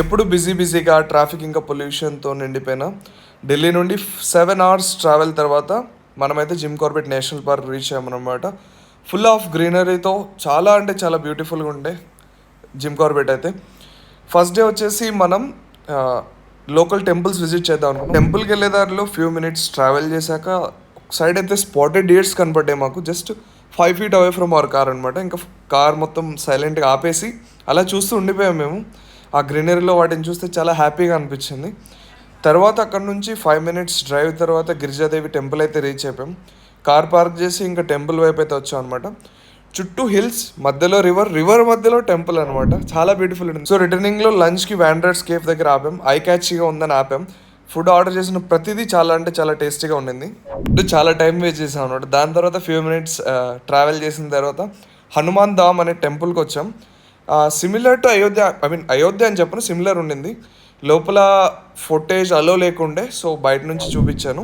ఎప్పుడు బిజీగా ట్రాఫిక్ ఇంకా పొల్యూషన్తో నిండిపోయిన ఢిల్లీ నుండి 7 hours ట్రావెల్ తర్వాత మనమైతే Jim Corbett national park reach అయ్యామన్నమాట. ఫుల్ ఆఫ్ గ్రీనరీతో చాలా అంటే చాలా బ్యూటిఫుల్గా ఉండే జిమ్ కార్బెట్ అయితే. ఫస్ట్ డే వచ్చేసి మనం లోకల్ టెంపుల్స్ విజిట్ చేద్దాం అనుకున్నాం. టెంపుల్కి వెళ్ళే దారిలో ఫ్యూ మినిట్స్ ట్రావెల్ చేశాక సైడ్ అయితే స్పాటెడ్ డియర్స్ కనపడ్డాయి మాకు. Just 5 feet away from our car అనమాట. ఇంకా కార్ మొత్తం సైలెంట్గా ఆపేసి అలా చూస్తూ ఉండిపోయాం మేము. ఆ గ్రీనరీలో వాటిని చూస్తే చాలా హ్యాపీగా అనిపించింది. తర్వాత అక్కడ నుంచి 5 minutes డ్రైవ్ తర్వాత గిరిజాదేవి టెంపుల్ అయితే రీచ్ అయిపోయాం. కార్ పార్క్ చేసి ఇంకా టెంపుల్ వైపు అయితే వచ్చాం అనమాట. చుట్టూ హిల్స్, మధ్యలో రివర్ మధ్యలో టెంపుల్ అనమాట. చాలా బ్యూటిఫుల్ ఉంది. సో రిటర్నింగ్లో లంచ్కి వ్యాండ్రర్స్ కేఫ్ దగ్గర ఆపాం. ఐ క్యాచ్గా ఉందని ఆపాం. ఫుడ్ ఆర్డర్ చేసిన ప్రతిదీ చాలా అంటే చాలా టేస్టీగా ఉండింది. చాలా టైం వేస్ట్ చేసాం అనమాట. దాని తర్వాత ఫ్యూ మినిట్స్ ట్రావెల్ చేసిన తర్వాత హనుమాన్ ధామ్ అనే టెంపుల్కి వచ్చాం. సిమిలర్ టు అయోధ్య అని చెప్పను, సిమిలర్ ఉండింది. లోపల ఫుటేజ్ అలో లేకుండే, సో బయట నుంచి చూపించాను.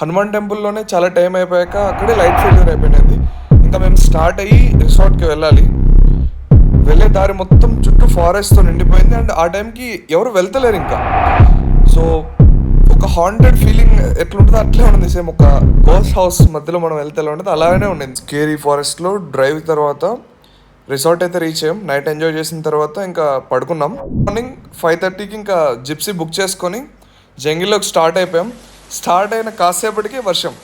హనుమాన్ టెంపుల్లోనే చాలా టైం అయిపోయాక అక్కడే లైట్ ఫెయిల్యూర్ అయిపోయింది. ఇంకా మేము స్టార్ట్ అయ్యి రిసార్ట్కి వెళ్ళాలి. వెళ్ళే దారి మొత్తం చుట్టూ ఫారెస్ట్తో నిండిపోయింది. అండ్ ఆ టైంకి ఎవరు వెళ్తలేరు ఇంకా. సో ఒక హాంటెడ్ ఫీలింగ్ ఎట్లుంటుందో అట్లే ఉంటుంది. సేమ్ ఒక గోస్ట్ హౌస్ మధ్యలో మనం వెళ్తే ఎలా ఉంటుంది అలానే ఉండింది. స్కేరీ ఫారెస్ట్లో డ్రైవ్ తర్వాత రిసార్ట్ అయితే రీచ్ అయ్యాం. నైట్ ఎంజాయ్ చేసిన తర్వాత ఇంకా పడుకున్నాం. మార్నింగ్ 5:30కి ఇంకా జిప్సీ బుక్ చేసుకొని జంగిల్లోకి స్టార్ట్ అయిపోయాం. స్టార్ట్ అయిన కాసేపటికి వర్షం.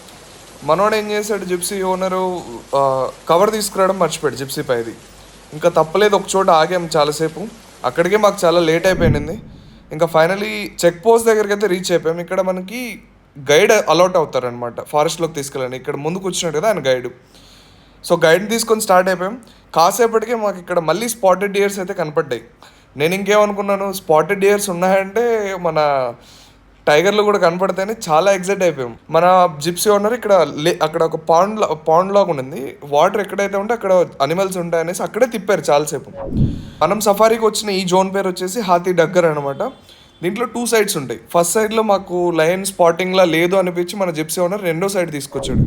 మనోడు ఏం చేశాడు, జిప్సీ ఓనరు కవర్ తీసుకురావడం మర్చిపోయాడు జిప్సీ పైది. ఇంకా తప్పలేదు, ఒక చోట ఆగాం చాలాసేపు. అక్కడికే మాకు చాలా లేట్ అయిపోయింది. ఇంకా ఫైనలీ చెక్ పోస్ట్ దగ్గరికి అయితే రీచ్ అయిపోయాం. ఇక్కడ మనకి గైడ్ అలౌట్ అవుతారనమాట ఫారెస్ట్లోకి తీసుకెళ్ళండి. ఇక్కడ ముందు కూర్చున్నాడు కదా ఆయన గైడ్. సో గైడ్ తీసుకొని స్టార్ట్ అయిపోయాం. కాసేపటికే మాకు ఇక్కడ మళ్ళీ స్పాటెడ్ డియర్స్ అయితే కనపడ్డాయి. నేను ఇంకేమనుకున్నాను, స్పాటెడ్ డియర్స్ ఉన్నాయంటే మన టైగర్లు కూడా కనపడతాయని చాలా ఎగ్జైట్ అయిపోయాం. మన జిప్సీ ఓనర్ ఇక్కడ అక్కడ ఒక పాండ్ లాగా ఉండింది. వాటర్ ఎక్కడైతే ఉంటే అక్కడ అనిమల్స్ ఉంటాయనేసి అక్కడే తిప్పారు చాలాసేపు. మనం సఫారీకి వచ్చిన ఈ జోన్ పేరు వచ్చేసి హాతీ డగ్గర్ అనమాట. దీంట్లో 2 sides ఉంటాయి. ఫస్ట్ సైడ్లో మాకు లయన్ స్పాటింగ్లా లేదు అనిపించి మన జిప్సీ ఓనర్ రెండో సైడ్ తీసుకొచ్చాడు.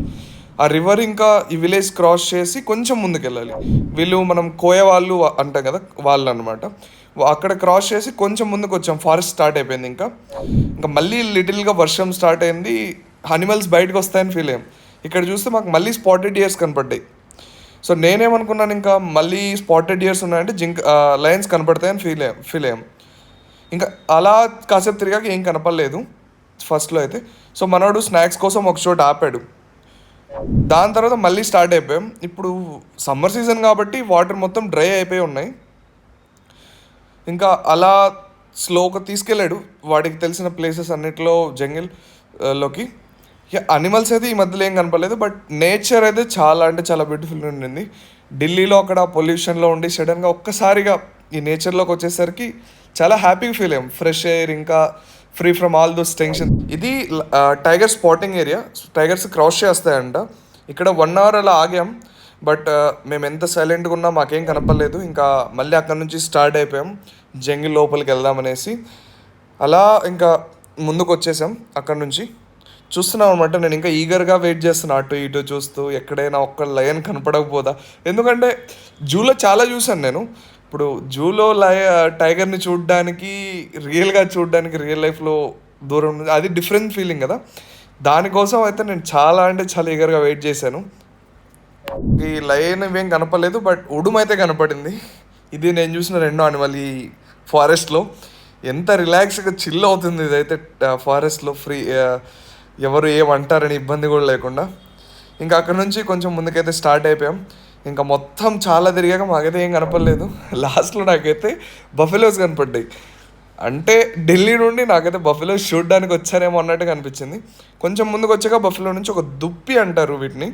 ఆ రివర్ ఇంకా ఈ విలేజ్ క్రాస్ చేసి కొంచెం ముందుకు వెళ్ళాలి. వీళ్ళు మనం కోయ వాళ్ళు అంటాం కదా, వాళ్ళు అనమాట. అక్కడ క్రాస్ చేసి కొంచెం ముందుకు వచ్చాం. ఫారెస్ట్ స్టార్ట్ అయిపోయింది. ఇంకా మళ్ళీ లిటిల్గా వర్షం స్టార్ట్ అయింది. అనిమల్స్ బయటకు వస్తాయని ఫీల్ అయ్యాం. ఇక్కడ చూస్తే మాకు మళ్ళీ స్పాటెడ్ డియర్స్ కనపడ్డాయి. సో నేనేమనుకున్నాను, ఇంకా మళ్ళీ స్పాటెడ్ డియర్స్ ఉన్నాయంటే లయన్స్ కనపడతాయని ఫీల్ అయ్యాం. ఇంకా అలా కాసేపు తిరిగాక ఏం కనపడలేదు ఫస్ట్లో అయితే. సో మనోడు స్నాక్స్ కోసం ఒక చోట ఆపాడు. దాని తర్వాత మళ్ళీ స్టార్ట్ అయిపోయాం. ఇప్పుడు సమ్మర్ సీజన్ కాబట్టి వాటర్ మొత్తం డ్రై అయిపోయి ఉన్నాయి. ఇంకా అలా స్లోగా తీసుకెళ్ళాడు వాడికి తెలిసిన ప్లేసెస్ అన్నిట్లో జంగిల్లోకి. అనిమల్స్ అయితే ఈ మధ్యలో ఏం కనపడలేదు, బట్ నేచర్ అయితే చాలా అంటే చాలా బ్యూటిఫుల్గా ఉండింది. ఢిల్లీలో అక్కడ పొల్యూషన్లో ఉండి సడన్గా ఒక్కసారిగా ఈ నేచర్లోకి వచ్చేసరికి చాలా హ్యాపీగా ఫీల్ అయ్యాం. ఫ్రెష్ ఎయిర్, ఇంకా free from all those tension. ఇది tiger spotting area. Tigers cross చేస్తాయంట. ఇక్కడ 1 hour అలా ఆగాం. బట్ మేము ఎంత సైలెంట్గా ఉన్నా మాకేం కనపడలేదు. ఇంకా మళ్ళీ అక్కడ నుంచి స్టార్ట్ అయిపోయాం జంగిల్ లోపలికి వెళ్దామనేసి. అలా ఇంకా ముందుకు వచ్చేసాం. అక్కడ నుంచి చూస్తున్నాం అనమాట. నేను ఇంకా ఈగర్గా వెయిట్ చేస్తున్నా, అటు ఇటు చూస్తూ ఎక్కడైనా ఒక్క లయన్ కనపడకపోదా. ఎందుకంటే జూలో చాలా చూసాను నేను. ఇప్పుడు జూలో టైగర్ని చూడడానికి రియల్ లైఫ్లో దూరం ఉంది, అది డిఫరెంట్ ఫీలింగ్ కదా. దానికోసం అయితే నేను చాలా అంటే చాలా ఈగర్గా వెయిట్ చేశాను. ఈ లయన్ ఇవేం కనపడలేదు, బట్ ఉడుమైతే కనపడింది. ఇది నేను చూసిన రెండో అనిమల్ ఈ ఫారెస్ట్లో. ఎంత రిలాక్స్గా చిల్ అవుతుంది ఇదైతే ఫారెస్ట్లో. ఫ్రీ, ఎవరు ఏమంటారని ఇబ్బంది కూడా లేకుండా. ఇంకా అక్కడ నుంచి కొంచెం ముందుకైతే స్టార్ట్ అయిపోయాం. ఇంకా మొత్తం చాలా తిరిగాక మాకైతే ఏం కనపడలేదు. లాస్ట్లో నాకైతే బఫెలోస్ కనపడ్డాయి. అంటే ఢిల్లీ నుండి నాకైతే బఫెలోస్ చూడడానికి వచ్చారేమో అన్నట్టుగా అనిపించింది. కొంచెం ముందుకు వచ్చాక బఫెలో నుంచి ఒక దుప్పి అంటారు వీటిని,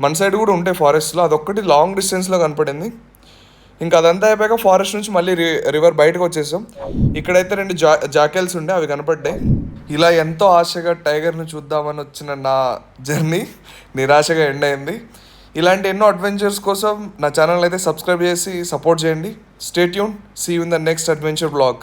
మన సైడ్ కూడా ఉంటాయి ఫారెస్ట్లో, అదొక్కటి లాంగ్ డిస్టెన్స్లో కనపడింది. ఇంకా అదంతా అయిపోయాక ఫారెస్ట్ నుంచి మళ్ళీ రివర్ బయటకు వచ్చేసాం. ఇక్కడైతే 2 జాకెల్స్ ఉండే, అవి కనపడ్డాయి. ఇలా ఎంతో ఆశగా టైగర్ని చూద్దామని వచ్చిన నా జర్నీ నిరాశగా ఎండ్ అయింది. ఇలాంటి ఎన్నో అడ్వెంచర్స్ కోసం నా ఛానల్ అయితే సబ్స్క్రైబ్ చేసి సపోర్ట్ చేయండి. Stay tune. See you in the next adventure blog.